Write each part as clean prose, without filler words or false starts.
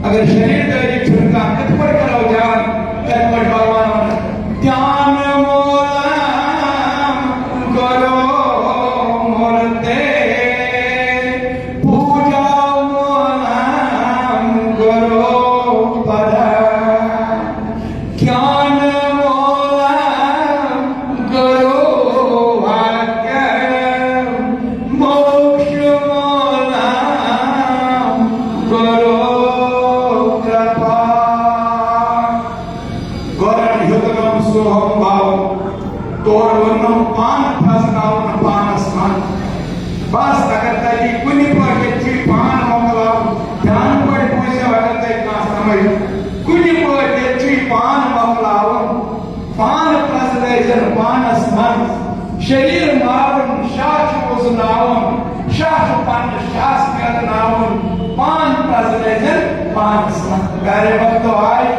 अगर शरीर का छुटका कित पर करो जान तब पर भगवान ध्यान मोलम करो मूर्ते पूजा मोलम करो पद ज्ञान मोलम करो वाक्य मोक्ष मोलम करो सोहम भाव तोर वन्नम पान फसनाव न पान स्मान बस अगर तई कुनी पर के पान मोकलाव ध्यान पर पूछे अगर तई का समय कुनी पर के पान मोकलाव पान फसले जन पान स्मान शरीर मावन शास उसनावन शास पान शास करनावन पान फसले जन पान स्मान प्यारे भक्तों आए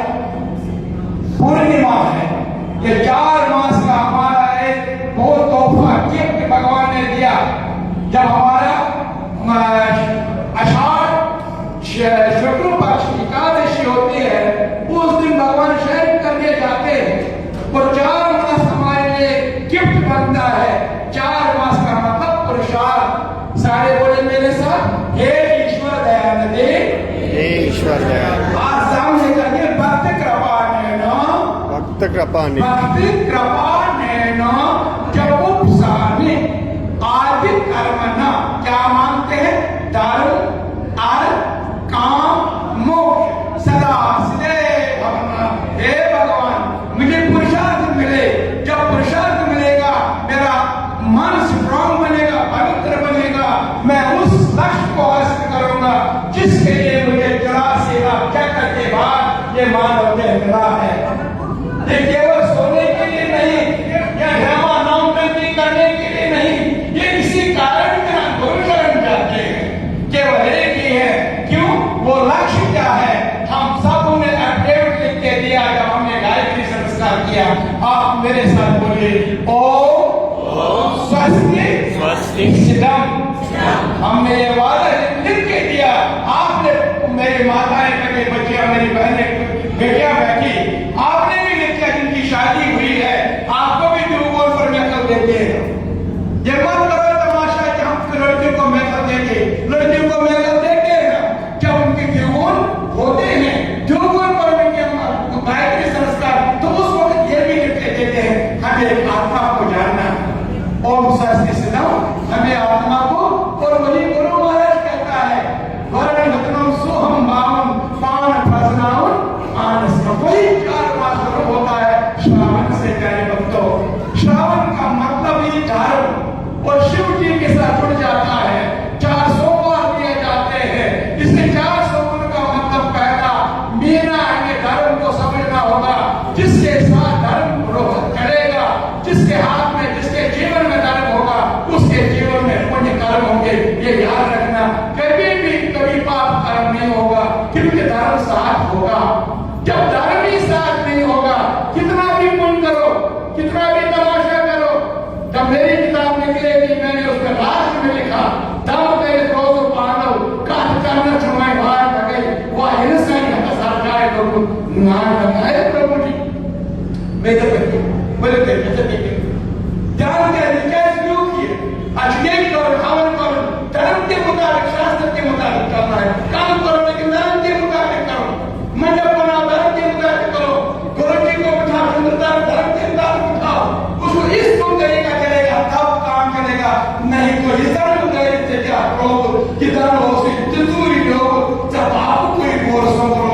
पूर्णिमा है ये 4 मास का हमारा एक वो तोहफा गिफ्ट भगवान ने दिया। जब हमारा आषाढ़ शुक्ल पक्ष एकादशी होती है उस दिन भगवान शयन करके जाते हैं और 4 मास हमारे लिए गिफ्ट बनता है। 4 मास का मतलब पुरुषार्थ। सारे बोले मेरे साथ, हे ईश्वर दयानिधि, हे ईश्वर दयानिधि। आज सामने करके भक्त कृपा भक्त कृपा नैनो जपुपसाने आदि कर्मना क्या मांगते हैं? धर्म अर्थ काम मोक्ष सदा सदैव भवना। हे भगवान मुझे पुरुषार्थ मिले। जब पुरुषार्थ मिलेगा मेरा मन स्ट्रॉन्ग बनेगा, पवित्र बनेगा। मैं उस लक्ष्य को हासिल करूंगा जिसके लिए मुझे 84 लाख चक्कर के बाद ये मानव देह मिला है। ये केवल सोने के लिए नहीं या ड्रामा नामकरण करने के लिए नहीं, ये इसी कारण मेरा गुरु शरण जाते हैं। केवल एक ही है। क्यों? वो लक्ष्य क्या है? हम सबों ने अपडेट लिख के दिया जब हमने गायत्री संस्कार किया। आप मेरे साथ बोलिए ओम स्वस्ति सिद्धम। हमने ये वादा लिख के दिया। आपने, मेरी माताएं, मेरे बच्चियां, मेरी बहनें, बेटियां बैठी, आपने जिनकी शादी हुई है आपको भी ट्यूबवेल पर मेकअप देते हैं। ये मत करो तमाशा कि हम लड़कियों को मेकअप देंगे। लड़कियों को मेकअप देते हैं जब उनके ट्यूबवेल होते हैं, ट्यूबवेल पर उनके गायत्री संस्कार, तो उस वक्त ये भी लिख के देते हैं हमें आत्मा को जानना। ओम स्वस्ति सिद्धम, हमें आत्मा को, और वही गुरु महाराज कहता है वरण रत्नम सोहम भावम धर्म साथ होगा। जब धर्म ही साथ नहीं होगा, कितना भी पुण्य करो, कितना भी तमाशा करो। जब मेरी किताब निकलेगी, मैंने उसमें लास्ट में लिखा, धर्म के क्रोध पांडव काट करना छुमाए बाहर लगे, वह इंसान सरकार को नाम लगाए प्रभु जी। मैं तो कहती बोले देखिए ध्यान के निकाय क्यों किए? अजय करो, हवन करो, धर्म के मुताबिक, शास्त्र के मुताबिक करना है। काम करो लेकिन धर्म के मुताबिक करो। मंडप बनाओ, धर्म के मुताबिक करो। गुरु जी को बिठाओ, सुंदरता धर्म के मुताबिक बिठाओ। उसको इस तुम तरीका चलेगा तब काम चलेगा, नहीं तो इस धर्म से क्या क्रोध किधर हो दूरी लोग जब आपको कोई बोल सुनो,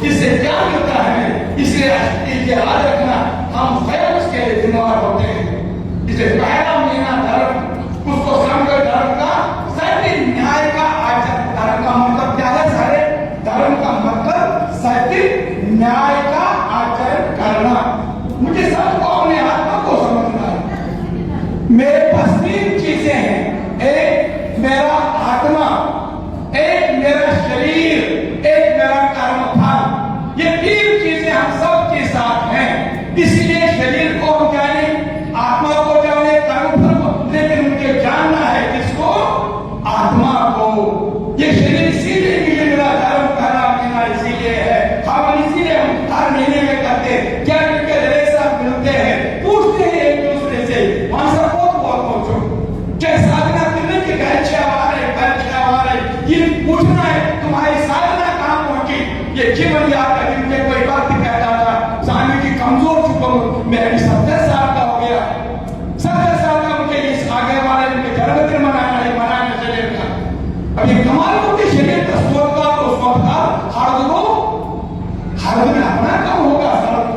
इससे क्या मिलता है? इसलिए याद रखना, हम स्वयं उसके लिए जिम्मेवार होते हैं। इसे पहला महीना धर्म, उसको समझकर धर्म का सत्य न्याय का आचरण। धर्म का मतलब क्या है? सारे धर्म का मतलब सत्य न्याय का आचरण करना। मुझे सबको अपने आत्मा को समझना है। मेरे पास 3 चीजें हैं, एक मेरा आत्मा, एक मेरा शरीर, एक मेरा कर्म फल। ये 3 चीजें हम सबके साथ हैं। इसलिए शरीर को हम जाने, आत्मा को जाने, कर्म फल को, लेकिन मुझे जानना है किसको? आत्मा को। ये शरीर इसीलिए मुझे मिला, धर्म पहला महीना इसीलिए है। हम इसीलिए हम हर महीने में करते हैं। क्या मिलकर साथ मिलते हैं, पूछते हैं एक दूसरे से, वहां से बहुत पहुंचो। चाहे साधना करने के घर ये पूछना है तुम्हारी साधना कहां पहुंची। ये जीवन याद है, जिनके कोई वक्त कहता था स्वामी जी कमजोर चुका हूं, मैं अभी 70 साल का हो गया, 70 साल का मुझे इस आगे वाले उनके जन्मदिन मनाना है, मनाने शरीर का। अब ये कमाल को कि शरीर का स्वतः तो स्वतः हर दिन अपना कम होगा,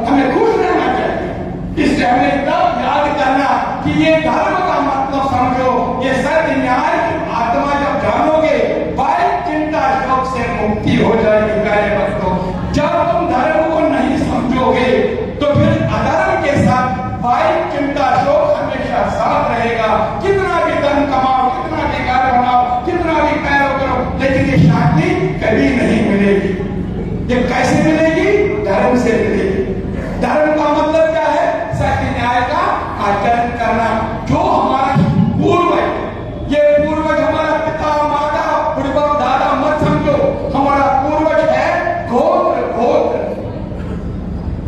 हमें खुश रहना चाहिए। इसलिए हमें तब याद करना कि ये धर्म का मतलब समझो, ये सत्य न्याय आत्मा जब जानोगे, बाई चिंता शोक से मुक्ति हो जाएगी। प्यारे भक्तों, जब तुम धर्म को नहीं समझोगे तो फिर अधर्म के साथ बाई चिंता शोक हमेशा साथ रहेगा। कितना भी धन कमाओ, कितना भी घर बनाओ, कितना भी पैरों करो, लेकिन ये शांति कभी नहीं मिलेगी। ये कैसे मिलेगी? धर्म से मिलेगी। धर्म का मतलब क्या है? सत्य न्याय का आचरण करना। जो हमारा पूर्वज, ये पूर्वज हमारा पिता माता बुढ़बा दादा मत समझो, हमारा पूर्वज है गोत्र।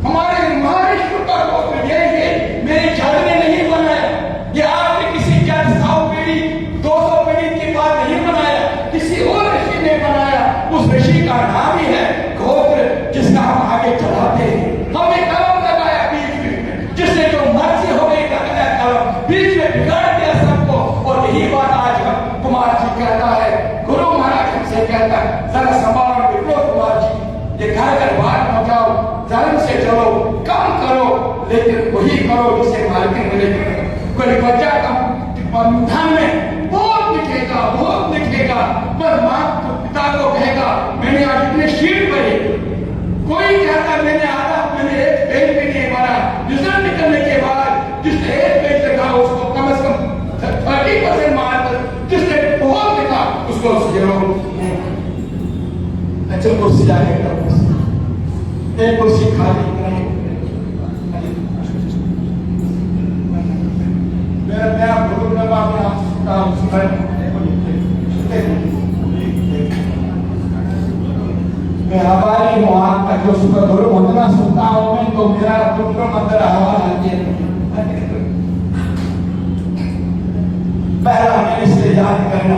हमारे महर्षि का गोत्र ये मेरे जड़ ने नहीं बनाया, ये आपने किसी 100 पीढ़ी 200 पीढ़ी के बाद नहीं बनाया, किसी और ऋषि ने बनाया। उस ऋषि का नाम ही है गोत्र, जिसका हम आगे चलाते हैं। हमने कलम लगाया बीच में, जिससे जो मर्जी हो गई कलम बीच में बिगाड़ दिया सबको। और यही बात आज हम कुमार जी कहता है, गुरु महाराज हमसे कहता है, जरा संभालो विप्लव कुमार जी, ये घर घर बात पहुंचाओ, धर्म से चलो, कम करो, लेकिन वही करो जिसे मार्केट मिलेगी। कोई बच्चा कम धन में बहुत दिखेगा, पर माँ पिता को कहेगा मैंने आज इतने शीट भरी, कोई कहता मैंने एक पेज भी नहीं भरा। रिजल्ट निकलने के बाद जिसने एक पेज लिखा उसको कम से कम 30% मार्क, जिसने बहुत लिखा उसको 0। अच्छा कुर्सी आगे एक कुर्सी खाली नहीं। मैं आपको मैं हमारी वहां का जो सुबह गुरु वंदना सुनता हूं मैं, तो मेरा पुत्र मंदिर आवाज आती है। पहला मैंने इससे याद करना,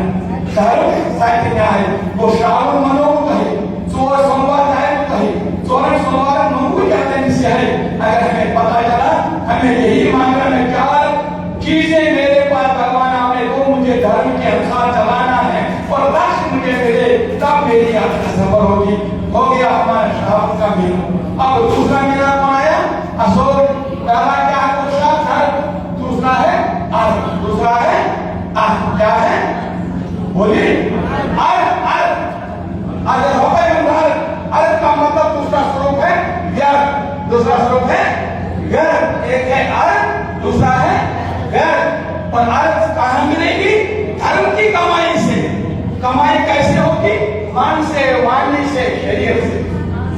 धर्म सत्य न्याय, वो श्रावण मनो कहे, सोमवार जाए कहे, सोमवार मंगू जाते निश्चय है। अगर हमें पता चला, हमें यही मांगना है, 4 चीजें मेरे पास भगवान आपने दो, मुझे धर्म के अनुसार चलाना है और राष्ट्र मुझे मिले, तब मेरी यात्रा सफल होगी। हो गया हमारा श्रावण का महीना। अब दूसरा महीना कौन आया? अशोक। पहला क्या है? पुरुषार्थ। दूसरा है अर्थ। दूसरा है अर्थ। क्या है? बोलिए अर्थ। अर्थ हो गए। अर्थ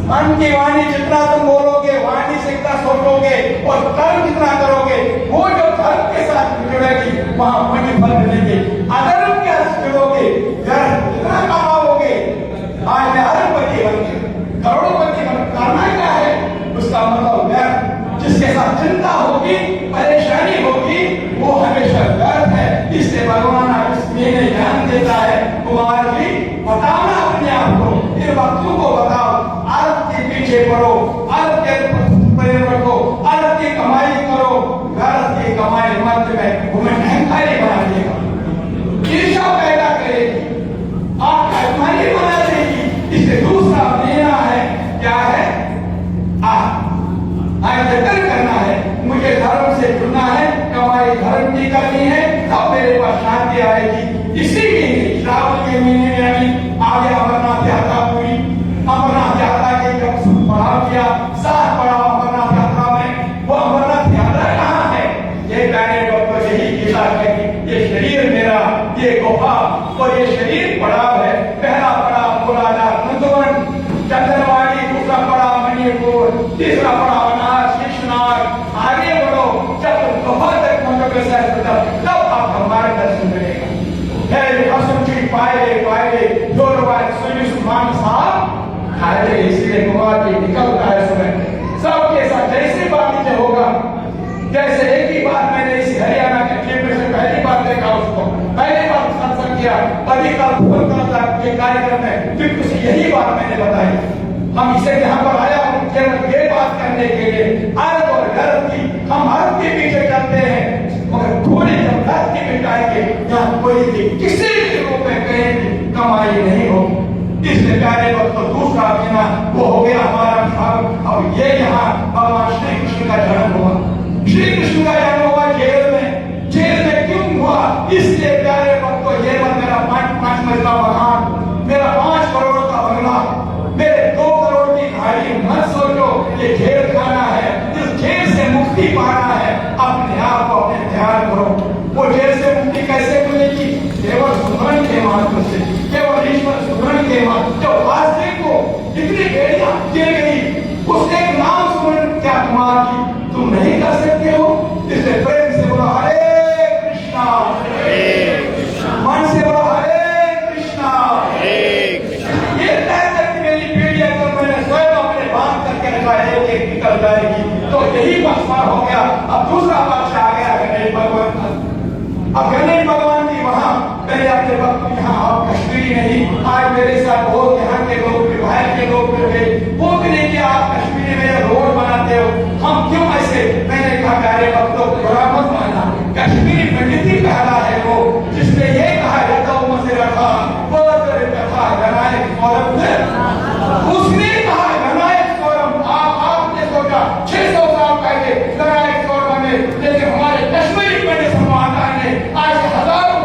मन की वाणी जितना तुम बोलोगे, वाणी से कितना सोचोगे और कर्म कितना करोगे, वो जो धर्म के साथ जुड़ेगी वहां वही फल मिलेंगे। अधर्म के साथ जुड़ोगे, कितना कमाओगे, आज मैं अरबपति बन गया, करोड़पति बन, करना क्या है उसका मतलब व्यर्थ। जिसके साथ चिंता होगी, परेशानी होगी, वो हमेशा व्यर्थ है। इसलिए भगवान इसमें ज्ञान देता है, कुमार जी बताना अपने आप को, इन वक्तों को बताओ, अर्थ के पीछे पड़ो, अर्थ के प्रेम रखो, अर्थ की कमाई करो, व्यर्थ की कमाई मत में तुम्हें अहंकारी बना देगा, ईर्ष्या पैदा करेगी, आपका अभिमानी बना देगी। इससे दूसरा लेना है क्या है, आयतन करना है, मुझे धर्म से जुड़ना है, कमाई धर्म की करनी है, तब मेरे पास शांति आएगी। इसी के श्रावण के महीने में अभी आगे अमरनाथ यात्रा पूरी, अमरनाथ यात्रा के जब पढ़ाव किया, साथ पढ़ा अमरनाथ यात्रा में, वो अमरनाथ यात्रा कहाँ है, ये कहने को यही गीता कहेगी, ये शरीर मेरा, ये गुफा और ये शरीर पड़ाव है। पहला पड़ाव बोला नंदवन चंदनवाड़ी, दूसरा पड़ा मणिपुर, तीसरा पड़ा बनारस, कृष्णनाथ, आगे बढ़ो, जब तुम गुफा तक पहुंचोगे तब आप हमारे दर्शन करेगा। पाए जो सुमान साहब खाए, इसलिए कुमार जी निकलता है सुबह सबके साथ जैसे बातचीत होगा, जैसे एक ही बात मैंने इस हरियाणा के ट्रिप में से पहली बार देखा उसको, पहली बार सत्संग किया, तभी कल फोन करता के कार्यक्रम में फिर कुछ यही बात मैंने बताई। हम इसे यहाँ पर आया हूँ केवल ये बात करने के लिए, अर्थ और गर्भ की, हम अर्थ के पीछे चलते हैं, मगर थोड़ी जब गर्भ की मिटाएंगे, यहाँ कोई भी किसी भी रूप में कहीं कमाई नहीं होगी। इसलिए प्यारे दोस्तों, दूसरा महीना वो हो गया हमारा श्रावण, और ये यहाँ भगवान श्री कृष्ण का जन्म हुआ। श्री कृष्ण का जन्म हुआ जेल में। जेल में क्यों हुआ? इसलिए प्यारे भक्तों, ये मेरा 5 मंजिला मकान, मेरा 5 करोड़ का बंगला, मेरे 2 करोड़ की गाड़ी मत सोचो, ये जेल खाना है, इस जेल से मुक्ति पाना है। अपने आप को अपने ध्यान करो, वो जेल से मुक्ति कैसे मिलेगी? केवल सुमरण के माध्यम से, केवल ईश्वर सुमरण के माध्यम। जो वासुदेव को इतनी बेड़ियां दे गई, उसके नाम सुमरण क्या कुमार की तुम नहीं कर सकते हो? इसलिए प्रेम से बोलो हरे कृष्णा, मन से बोलो हरे कृष्णा, ये तय करके मेरी पीढ़ियां तो मैंने स्वयं अपने बांध करके रखा है, एक निकल जाएगी। तो यही बख्शा हो गया। अब दूसरा बख्शा आ गया गणेश भगवान का। अब गणेश भगवान की वहां मेरे अपने वक्त यहाँ आप कश्मीरी नहीं, आज मेरे साथ बहुत यहाँ के लोग, बाहर के लोग मिल गए, वो भी नहीं कि आप कश्मीरी में रोड बनाते हो, हम क्यों ऐसे? मैंने कहा प्यारे भक्तों, बुरा मत मानना, कश्मीरी पंडित ही पहला है वो, जिसने ये कहा रहता हूँ मुझे रखा, वो कथा गणायक गौरव ने, उसने कहा गणायक गौरव। आपने सोचा 600 साल पहले गणायक गौरव में, लेकिन हमारे कश्मीरी पंडित समाधान ने आज हजारों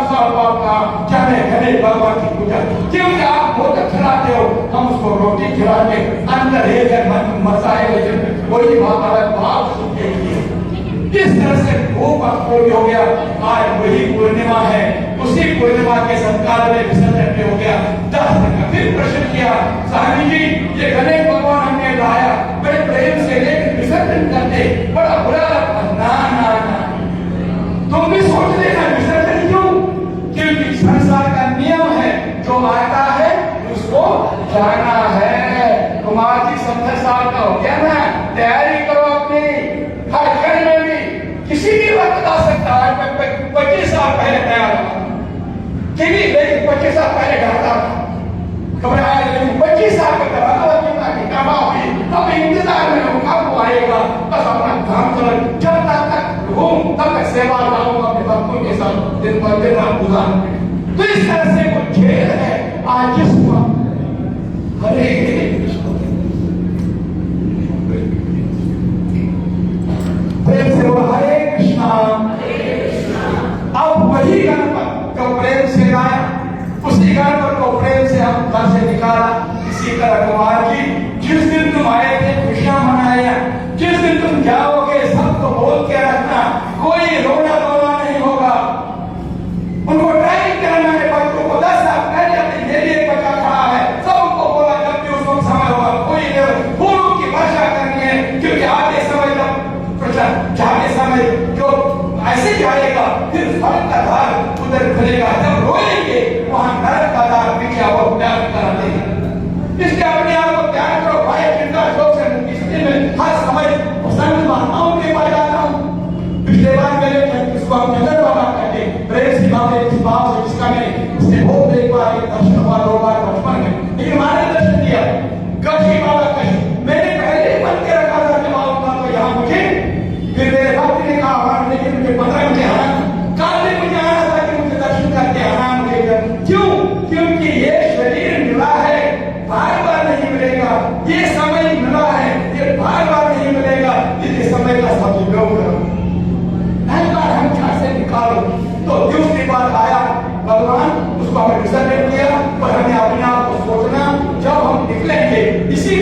साल बाद कहा जाने गणेश भगवान की पूजा, क्योंकि आप बहुत खिलाते हो, हम उसको रोटी खिला के अंदर एक मसाए वही भाव के लिए किस तरह से भूख हो गया। आज वही पूर्णिमा है, उसी पूर्णिमा के संस्कार में विसर्जन हो गया। 10 दिन का फिर प्रश्न किया, स्वामी जी ये गणेश भगवान हमने लाया, बड़े प्रेम से लेकर विसर्जन करते, बड़ा बुरा लगता। ना ना ना, तुम भी सोच लेना विसर्जन क्यों? क्योंकि संसार का नियम है, जो आता है उसको जाना है। कुमार जी 70 साल का हो गया ना, तैयारी करो अपनी, हर क्षण में भी किसी भी वक्त आ सकता है। 25 साल पहले तैयार हुआ, लेकिन 25 साल पहले डरता था, घबराया, लेकिन 25 साल के बाद कमा हुई, अब इंतजार में हूँ कब वो आएगा, बस अपना काम करो, जब तक हूँ तब तक सेवा करूंगा अपने भक्तों के साथ, दिन पर दिन रात गुजारूंगा। तो इस तरह से वो खेल है आज जिसको हरे प्रेम से बोलो हरे कृष्णा। अब वही गणपत जो प्रेम से लाया, उसी गणपत को प्रेम से हम घर से निकाला। इसी तरह कुमार जी, जिस दिन तुम आए थे खुशियां मनाया, जिस दिन तुम जाओगे सबको बोल के रखना, कोई रोना धोना नहीं होगा। उनको ट्रेनिंग करना है, बच्चों को 10 साल पहले अपने लिए बचा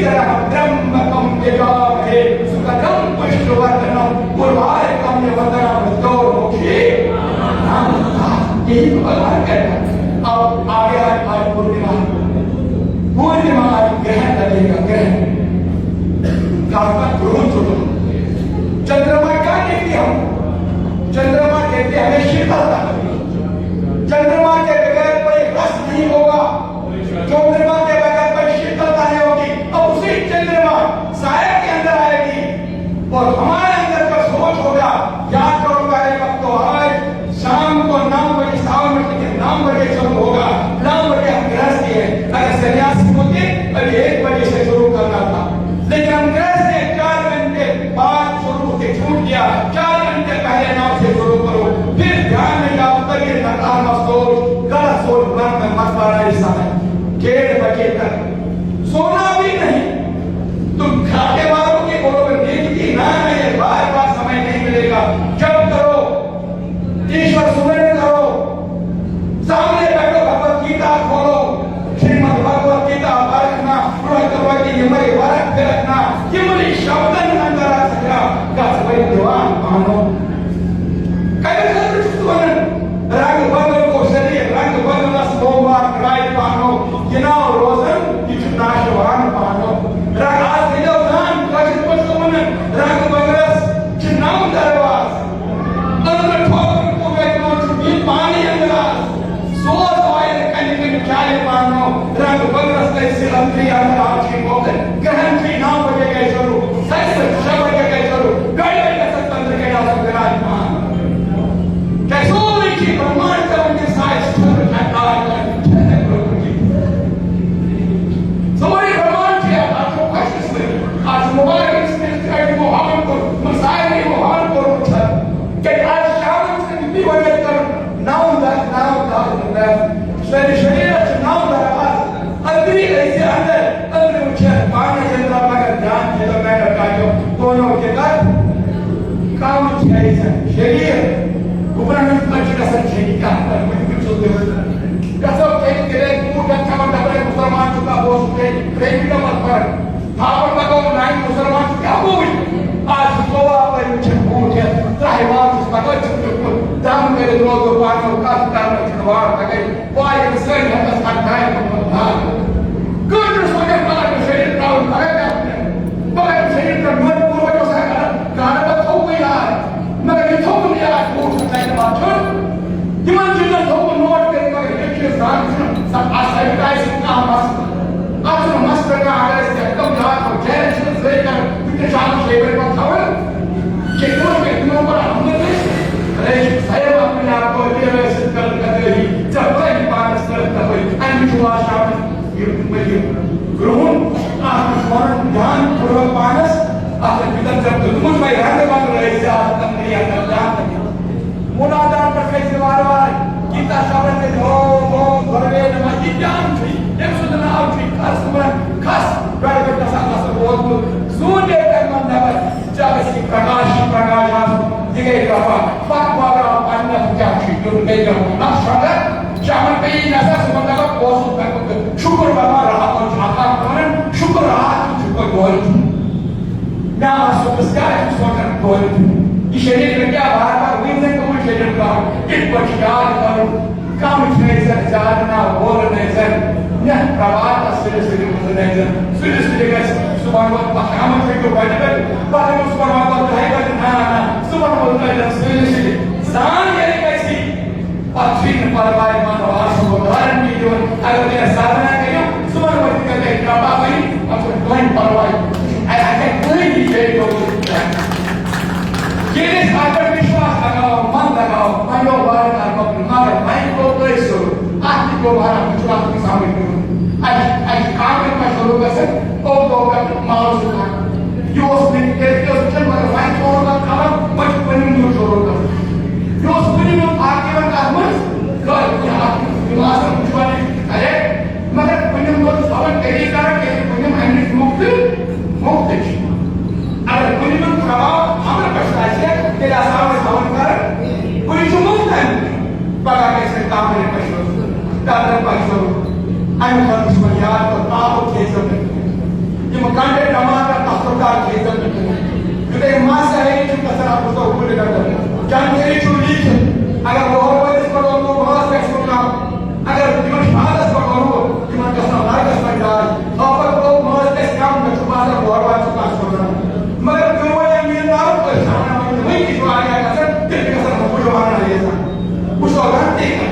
तरह ब्रह्मकम यजामहे सुगंधम पुष्पवर्धनम उर्वारुकम यवतरम मोक्षे यही भगवान कहता है। अब आगे आज पूर्णिमा आज ग्रहण लगेगा। ग्रहण चंद्रमा क्या देखते हम? चंद्रमा कहते हमें शीतलता। चंद्रमा के बगैर कोई रस नहीं होगा, चंद्रमा के बगैर कोई शीतलता नहीं होगी। अब उसी चंद्रमा साया के अंदर आएगी और हमारे अंदर का सोच होगा। याद करो पहले वक्त तो आज शाम को 9 बजे 9 बजे शुरू होगा। 9 बजे हम गृहस्थी है। अगर सन्यासी होते अभी 1 बजे से शुरू करना था, लेकिन हम गृहस्थ ने 4 घंटे बाद शुरू होते छूट गया। 4 घंटे पहले 9 से शुरू करो, फिर ध्यान में जाओ तब ये नकारात्मक सोच गलत सोच मन में मत पड़ा। इस समय 1:30 बजे तक सोना भी नहीं। तुम खाते वालों के बोलोगे देखती ना नहीं, बार बार समय नहीं मिलेगा। जब करो, ईश्वर सुमरण करो, सामने बैठो, भगवत गीता खोलो, श्रीमद् भगवत गीता परखना, यमरी वरक रखना, यमरी शब्दन अंदर आ सका का सबै जवान मानो। कई सुमरण रंग बदल को शरीर रंग बदल सोमवार राय पानो, गिनाओ रोजन किछ नाशवान पानो। रंग आज दिलो दान कष्ट पुष्पमन रंग बदरस चिन्नाम दरवाज अंदर ठोकर को बैठो ये पानी अंदर सोच वाले कहीं कहीं चाले पानो। रंग बदरस कैसे अंतरी अंदर आछी होकर ग्रहण की 9 बजे के शुरू, 6 बजे के शुरू, गए का सत्तंत्र के नाम विराजमान कैसो लिखी ब्रह्मांड का उनके साइज स्तर है। समरी ब्रह्मांड के आपको कष्ट में आज मुबारक इसमें को हवन को मसाए नहीं वो हवन को उठा कि आज शाम से भी बजे कर 9 शरीर से 9 दरवाज अंदरी ऐसे अंदर मुझे पानी चंद्र मगर ध्यान से तो मैं रखा जो दोनों के कर काम चाहिए शरीर उपरांत पक्ष का संचय का पर कुछ होते हैं कसो के पूरा काम डबल मुसलमान चुका बोल के प्रेम का मत पर भाव लगो नहीं मुसलमान क्या बोल आज गोवा पर मुझे बोल है त्राईवान उसका चुप दाम मेरे लोग पानो का काम छवार तक वाय से है तो संठाई को भाग गुड सोचे मगर शरीर प्राउड करेगा मगर शरीर का मन पूरा जो सा कारण तो हो गया मगर ये तो नहीं आज बोल सकता है बात छोड़ दिमाग जितना तो नोट करके मगर ये चीज जान सब आशा का इसका मस्त आज मस्त का आगे से कम याद हो जाए से कर कितने शाम से मेरे पास था कि कोई के दिनों पर हमने अरे साहब अपने आप को ये वैसे कर रही जब तक पास करता हुए अनजुआ शाम ये ग्रहण आत्मस्मरण ध्यान पूर्वक पानस आपने भीतर जब तुम भाई रहने वाले रहे से आज तक नहीं आता ध्यान मुनादान पर कैसे वार गीता श्रवण में हो भरवे नमः ज्ञान थी एक सुधना थी खास प्राइवेट का साथ बहुत सूर्य का मंडल जब इसकी प्रकाश दिखे कहा फकवारा अन्य जाति दुर्गे जो नक्शा चामन पे नशा सुबंधा का पोस्ट कर शुक्र बाबा रहा और झाका कारण शुक्र रहा शुक्र गोल ना सुपस्कार सुपर गोल ये शरीर में क्या बार-बार विजन को शरीर का एक बचियार करो काम नहीं सर जाना बोल नहीं सर न प्रवाह असली नहीं सर सुबह सुबह हम से को बैठे बाद में सुबह है ना सुबह बोलता है सुबह जान ये कैसी अच्छी परवाह मानो आसो उदाहरण की जो अगर मेरा साधना करो सुबह बोलते करते कृपा भाई अब कोई परवाह ऐसे कोई नहीं है तो ये सागर विश्वास लगाओ मन लगाओ मानो बार का मगर माइंड को प्लेस करो आत्मा को बाहर विश्वास के सामने करो आज काम करना शुरू कर सकते ओ तो मारो सुना यो उसने कहते हो चल मगर माइंड को का काम बचपन में शुरू कर यो उसने में आगे में काम कर यहाँ दिमाग में कुछ बात अरे मगर पुण्य को सावन तेरी कारण के पुण्य में मुक्त अगर पुण्य में प्रभाव हमारे पश्चात से तेरा सामने सावन कर पुण्य जो मुक्त है पता कैसे काम मेरे पश्चात दादर पश्चात I'm going to याद और आप के सब Jangan culik. Agar bahwa polis perlu bahas eksklusif. Agar cuma bahas perlu cuma kesal lagi sebentar. Apa perlu bahas eksklusif cuma ada bahwa cuma sebentar. मगर जो ये मिलता है तो सामने में वही किसी आया कसर दिल का सर मुझे मारना है ऐसा कुछ और गलती का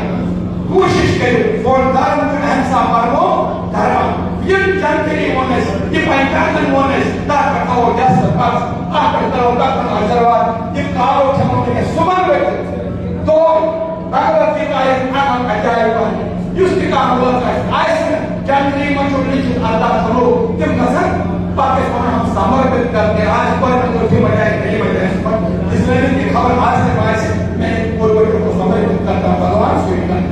कोशिश करो फौजदार में हिंसा मारो धर्म ये जानकारी होने ये पंचायत होने तार बताओ जैसे पास आप बताओ का आशीर्वाद ये कारो छमो के सुमन बैठे तो भगवत गीता एक आम अध्याय पर युष्टि का हुआ है ऐसे जानकारी में जो लिखित आता करो तुम कसर पाकिस्तान हम समर्पित करते हैं आज पर मुझे बजाय नहीं बजाय इसलिए की खबर आज से आज मैं पूर्वजों को समर्पित करता हूं भगवान स्वीकार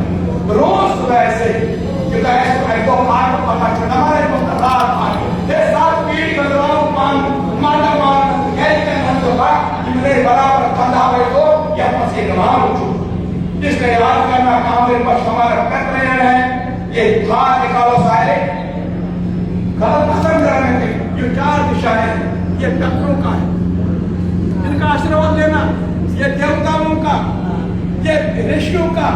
रोज सुबह से क्योंकि ऐसा तो आज पता चला हमारे मुस्तफात आज ये सात पीढ़ी बदलाव मान माता मान कहते हैं हम तो बात कि मेरे बराबर बंदा है तो ये पसी नमाज उठो इसलिए याद करना काम मेरे पास हमारा कर रहे हैं ये हाथ निकालो सारे गलत पसंद करने के ये चार दिशाएं हैं ये पितरों का है इनका आशीर्वाद लेना ये देवताओं का ये ऋषियों का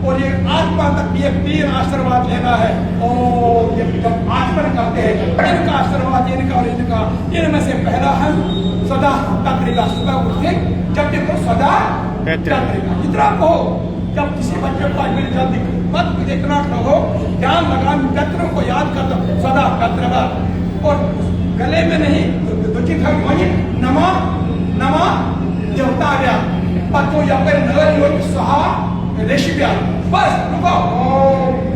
और ये आत्मा तक ये तीन आशीर्वाद लेना है और ये जब आचमन करते हैं इनका आशीर्वाद इनका और इनका इनमें से पहला है सदा तंत्रिका सुबह उठते जब देखो सदा तंत्रिका इतना कहो जब किसी बच्चे को मेरी जल्दी मत इतना कहो ध्यान लगा पितरों को याद कर दो सदा तंत्रिका और गले में नहीं दुखी था वही नमा नमा देवताव्या पतो या फिर नगर योग सहा रेशिव्या बस रुको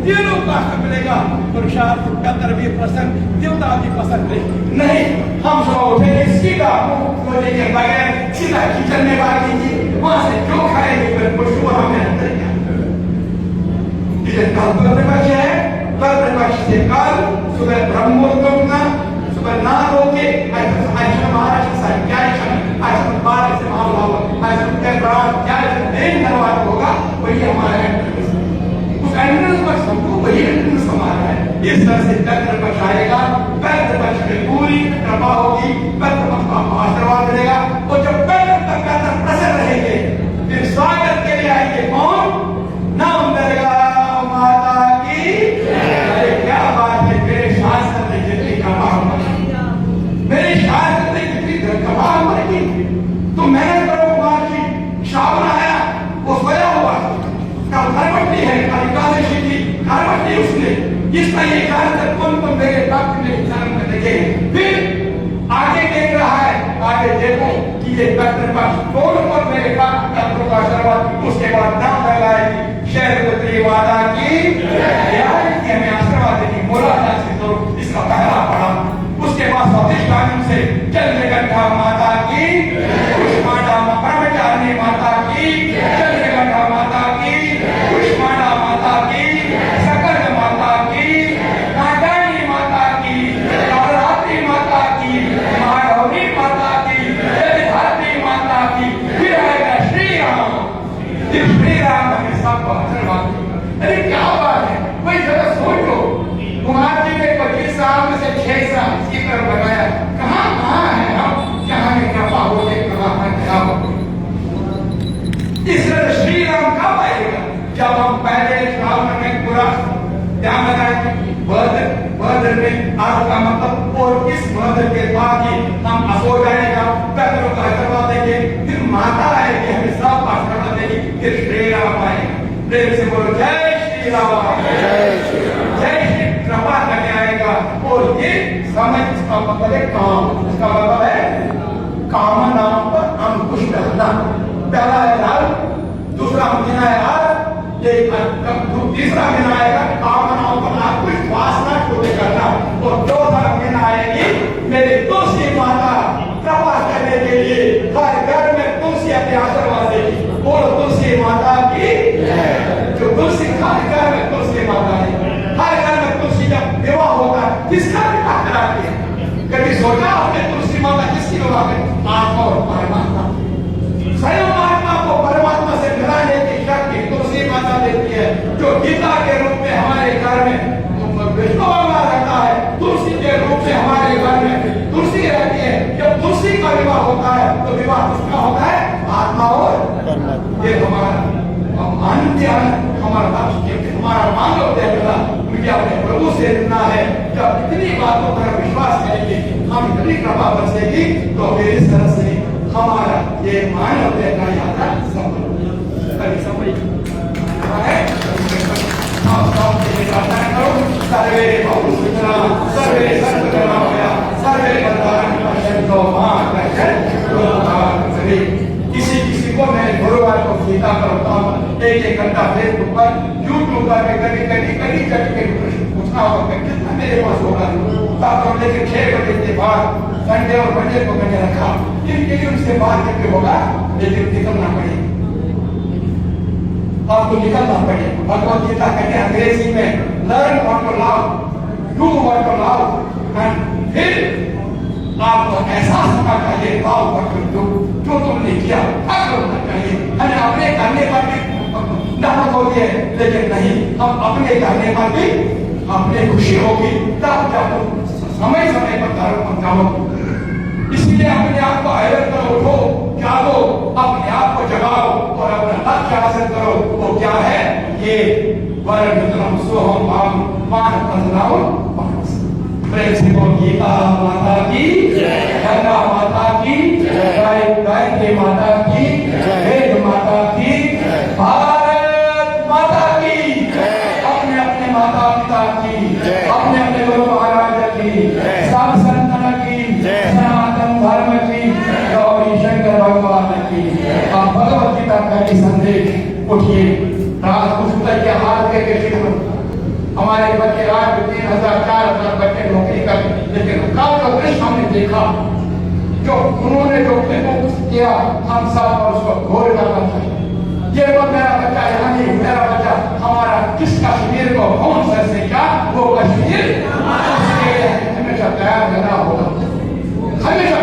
तीनों का मिलेगा पुरुषार्थ पितर भी प्रसन्न देवता भी प्रसन्न नहीं हम सब उठे सीधा मुंह लेके बगैर सीधा किचन में बात कीजिए वहां से जो खाएंगे फिर पशु हमें अंदर ये कल प्रतिपक्ष है प्रतिपक्ष से कल सुबह ब्रह्मोत्तम का ना होके आज महाराज क्या आज बार से महाभाव आज के बाद क्या मेन दरवाजा होगा वही हमारा उस एंट्रेंस पर सबको वही एंट्रेंस हमारा है इस तरह से पितृ पक्ष आएगा पितृ पक्ष में पूरी कृपा होगी पितृ पक्ष का आशीर्वाद मिलेगा और जब पितृ तक प्रसन्न रहेंगे फिर स्वागत के लिए आएंगे कौन नाम दरगाह माता की अरे क्या बात है मेरे शास्त्र में जितनी कृपा मेरे शास्त्र ने कितनी कमाल मरेगी तो मैंने करो की श्रावण आया वो सोया हुआ कल धर्मटी है एकादशी की धर्मटी उसने इसका ये कारण कौन तो मेरे भक्त ने जन्म में देखे फिर आगे देख रहा है आगे देखो कि ये पितृ पक्ष कौन पर मेरे भक्त पितरों का आशीर्वाद उसके बाद नाम लगाएगी शैलपुत्री माता की हमें आशीर्वाद देगी मोलाना से तो इसका पहला पड़ा उसके बाद स्वादिष्टान से चंद्रगंधा माता की पुष्पांडा ब्रह्मचारिणी माता की चंद्रगंधा माता की पुष्पांडा माता की सकल माता की कांडानी माता की नवरात्रि माता की महागौरी माता की भारती माता की फिर आएगा श्री राम हमें सबको आशीर्वाद अरे क्या बात है कोई जरा सोचो कुमार जी ने 25 साल में से 6 साल इसी तरह बताया कहाँ है हम जहाँ में कृपा होने कहाँ है क्या हो इसलिए श्री राम कब आएगा जब हम पहले श्रावण में पूरा ध्यान लगाएंगे भद्र में आज का मतलब और इस भद्र के बाद ही हम असोर जाएगा पितरों का आशीर्वाद देंगे फिर माता आएगी हमें सब आशीर्वाद देगी फिर श्री राम आएगा प्रेम से बोलो जय श्री राम जय श्री कृपा करने आएगा और ये समय इसका मतलब है काम इसका मतलब है कामना पर अंकुश डालना पहला है लाल दूसरा महीना है लाल ये तीसरा महीना आएगा कामनाओं पर अंकुश वासना छोटे करना और चौथा महीना आएगी मेरे तुलसी माता कृपा करने के लिए हर घर में तुलसी अपने आशीर्वाद देगी और तुलसी माता की जो तुलसी हर घर में तुलसी माता है हर घर में तुलसी जब विवाह होगा किसका विवाह कराती है कभी सोचा आपने तुलसी माता किसकी विवाह है आत्मा और परमात्मा स्वयं आत्मा को परमात्मा से मिलाने की शक्ति तुलसी माता देती है जो गीता के रूप में हमारे घर में विष्णु भगवान रहता है तुलसी के रूप में हमारे घर में तुलसी रहती है जब तुलसी का इतनी कृपा बरसेगी तो फिर इस तरह से हमारा ये मानव का यात्रा सफल होगी। सर्वे बहुसूचना सर्वे सर्वकर्ममया सर्वे बंधारण पश्यन्तो मां रक्षति। किसी को मैं गुरुवार को गीता करता हूँ, एक घंटा फेसबुक पर यूट्यूब पर कभी के पूछना होगा कितना मेरे पास होगा, तब लेकर 6 बजे के बाद संडे और मंडे को मैंने रखा, इनके लिए उनसे बात करके होगा, लेकिन निकलना पड़ेगा, आपको निकलना पड़ेगा। भगवत गीता कहते हैं अंग्रेजी में learn what to love, do what to love, and फिर आपको एहसास होना चाहिए पाओ व्हाट टू डू, जो तुमने किया हक होना चाहिए। हमें अपने करने पर भी नफरत होती है, लेकिन नहीं, हम अपने करने पर भी अपने खुशी होगी, तब जब तुम समय समय पर धर्म पहुंचाओ। इसलिए अपने आप को हैरत करो, उठो, जागो, अपने आप को जगाओ और अपना लक्ष्य हासिल करो। वो क्या है? ये वरमित्रम सोहम भाव मान पंद्राव प्रेम से बोल गीता माता की जय, गंगा माता की जय, गायत्री माता की जय, वेद माता की जय, भारत माता की जय, अपने अपने माता पिता की जय, अपने अपने गुरु महाराज की जय, सब संतन की जय, सनातन धर्म की गौरी शंकर भगवान की। आप भगवत गीता का संदेश उठिए, रात को सुतल के हाथ के हमारे बच्चे आज 3000-4000 बच्चे नौकरी कर, लेकिन कल का दृश्य हमने देखा, जो उन्होंने जो किया, हम सब और उसको घोर करना चाहिए। ये वो मेरा बच्चा यहाँ नहीं, मेरा बच्चा हमारा किस कश्मीर को कौन सा से क्या, वो कश्मीर हमेशा तैयार रहना होगा। हमेशा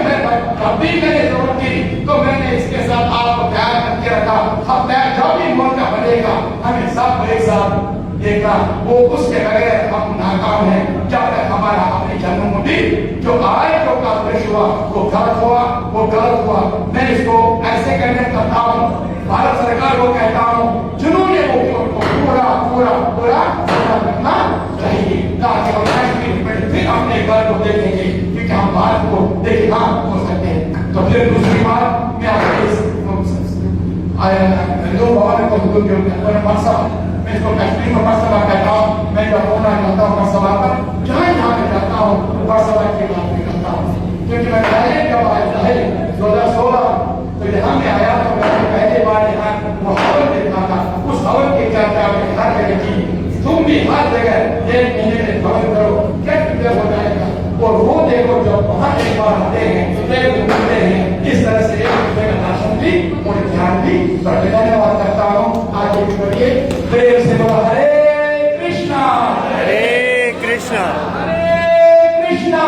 कभी मैंने जरूरत की तो मैंने इसके साथ आपको तैयार करके रखा। हम तैयार जब भी मोर्चा बनेगा, हमें सब एक साथ देखा, वो उसके बगैर हम नाकाम हैं। जब तक हमारा अपनी जन्मभूमि जो आज जो का दृश्य हुआ वो गलत हुआ, वो गलत हुआ। मैं इसको ऐसे कहने करता हूँ, भारत सरकार को कहता हूँ, जिन्होंने वो पूरा पूरा पूरा करना चाहिए, ताकि हम फिर अपने घर को देखेंगे, क्योंकि हम भारत को देखे हाँ हो सकते हैं। तो फिर दूसरी बात मैं अपने हिंदू भवन को मैं इसको कश्मीर में बरसभा कहता हूँ। मैं जब होना चाहता हूँ बरसभा पर, जहाँ जहाँ मैं जाता हूँ बरसभा की बात भी करता हूँ, क्योंकि मैं पहले जब आया है 2016 तो यहाँ में आया तो मैंने पहली बार यहाँ वो हवन देखा था। उस हवन की चर्चा में हर जगह की, तुम भी हर जगह 1 महीने में हवन करो, क्या क्लियर हो जाएगा। और वो देखो जब वहाँ एक बार आते हैं मिलते हैं, इस तरह से एक दूसरे का दर्शन भी और ध्यान भी बढ़े। धन्यवाद करता हूँ। आगे भी बढ़िए, प्रेम से बोला हरे कृष्णा हरे कृष्णा हरे कृष्णा।